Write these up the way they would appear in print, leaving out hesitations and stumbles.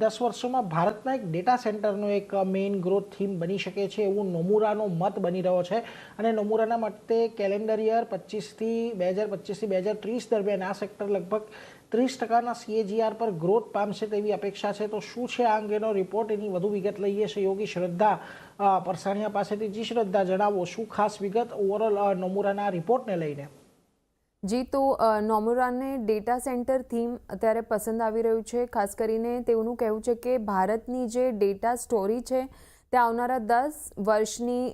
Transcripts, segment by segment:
10 વર્ષોમાં ભારતના એક ડેટા સેન્ટરનો એક મેઇન ગ્રોથ થીમ બની શકે છે એવું નોમુરાનો મત બની રહ્યો છે અને નોમુરાના મતે કેલેન્ડર યર 2025થી 2030 દરમિયાન આ સેક્ટર લગભગ 30% CAGR પર ગ્રોથ પામશે તેવી અપેક્ષા છે। તો શું છે આ અંગેનો રિપોર્ટ, એની વધુ વિગત લઈએ સહયોગી શ્રદ્ધા પરસાણીયા પાસેથી। જી શ્રદ્ધા, જણાવો શું ખાસ વિગત ઓવરઓલ નોમુરાના રિપોર્ટને લઈને? જી, તો નોમુરાને ડેટા સેન્ટર થીમ અત્યારે પસંદ આવી રહ્યું છે। ખાસ કરીને તેઓનું કહેવું છે કે ભારતની જે ડેટા સ્ટોરી છે તે આવનારા 10 વર્ષની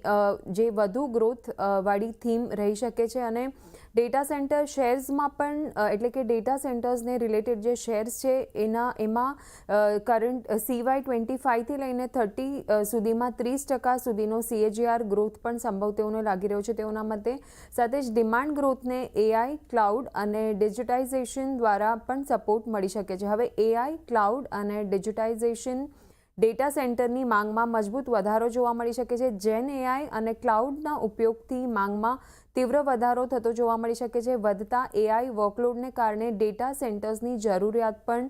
જે વધુ ગ્રોથ વાળી થીમ રહી શકે છે અને ડેટા સેન્ટર શેર્સમાં પણ એટલે કે ડેટા સેન્ટર્સને રિલેટેડ જે શેર્સ છે એમાં કરંટ CY 25થી લઈને 30 સુધીમાં 30% સુધીનો CAGR ગ્રોથ પણ સંભવ તેઓને લાગી રહ્યો છે તેઓના મતે। સાથે જ ડિમાન્ડ ગ્રોથને AI, ક્લાઉડ અને ડિજિટાઇઝેશન દ્વારા પણ સપોર્ટ મળી શકે છે। હવે AI, ક્લાઉડ અને ડિજિટાઇઝેશન ડેટા સેન્ટરની માંગમાં મજબૂત વધારો જોવા મળી શકે છે। જેન AI અને ક્લાઉડના ઉપયોગથી માંગમાં તીવ્ર વધારો થતો જોવા મળી શકે છે। વધતા AI વર્કલોડને કારણે ડેટા સેન્ટર્સની જરૂરિયાત પણ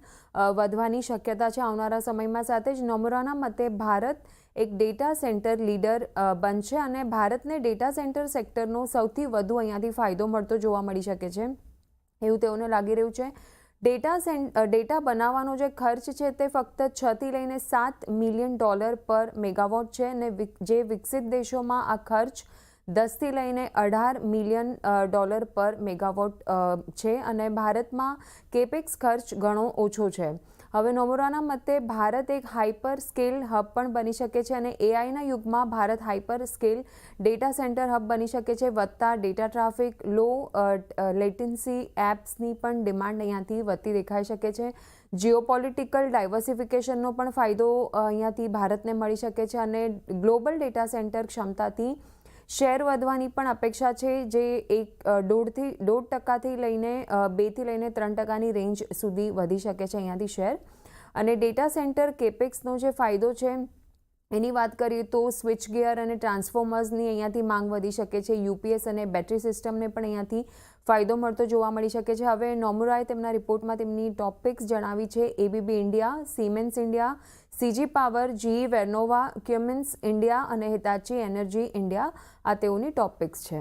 વધવાની શક્યતા છે આવનારા સમયમાં। સાથે જ નોમુરાના મતે ભારત એક ડેટા સેન્ટર લીડર બનશે અને ભારતને ડેટા સેન્ટર સેક્ટરનો સૌથી વધુ અહીંયાથી ફાયદો મળતો જોવા મળી શકે છે એવું તેઓને લાગી રહ્યું છે। ડેટા બનાવવાનો જે ખર્ચ છે તે ફક્ત 6 થી લઈને $7 મિલિયન પર મેગાવોટ છે અને જે વિકસિત દેશોમાં આ ખર્ચ 10 થી લઈને $18 મિલિયન પર મેગાવોટ છે અને ભારતમાં કેપેક્સ ખર્ચ ઘણો ઓછો છે। હવે નોમુરાના મતે ભારત એક હાઇપર સ્કેલ હબ પણ બની શકે છે અને AIના યુગમાં Bharat hyper scale data centre hub બની શકે છે। વધતા ડેટા ટ્રાફિક, લો લેટન્સી એપ્સની પણ ડિમાન્ડ અહીંયાથી વધતી દેખાઈ શકે છે। જીઓપોલિટિકલ ડાયવર્સિફિકેશનનો પણ ફાયદો અહીંયાથી ભારતને મળી શકે છે અને ગ્લોબલ ડેટા સેન્ટર ક્ષમતાથી શેર વધવાની પણ અપેક્ષા છે જે 1.5% લઈને 2 થી લઈને 3%ની રેન્જ સુધી વધી શકે છે અહીંયાથી શેર। અને ડેટા સેન્ટર કેપેક્સનો જે ફાયદો છે એની વાત કરીએ તો સ્વિચ ગિયર અને ટ્રાન્સફોર્મર્સની અહીંયાથી માંગ વધી શકે છે। UPS અને બેટરી સિસ્ટમને પણ અહીંયાથી ફાયદો મળતો જોવા મળી શકે છે। હવે નોમુરાએ તેમના રિપોર્ટમાં તેમની ટોપિક્સ જણાવી છે ABB India, Siemens India, CG power, GE Vernova, Cummins India અને હિતાચી એનર્જી ઇન્ડિયા, આ તેઓની ટોપિક્સ છે।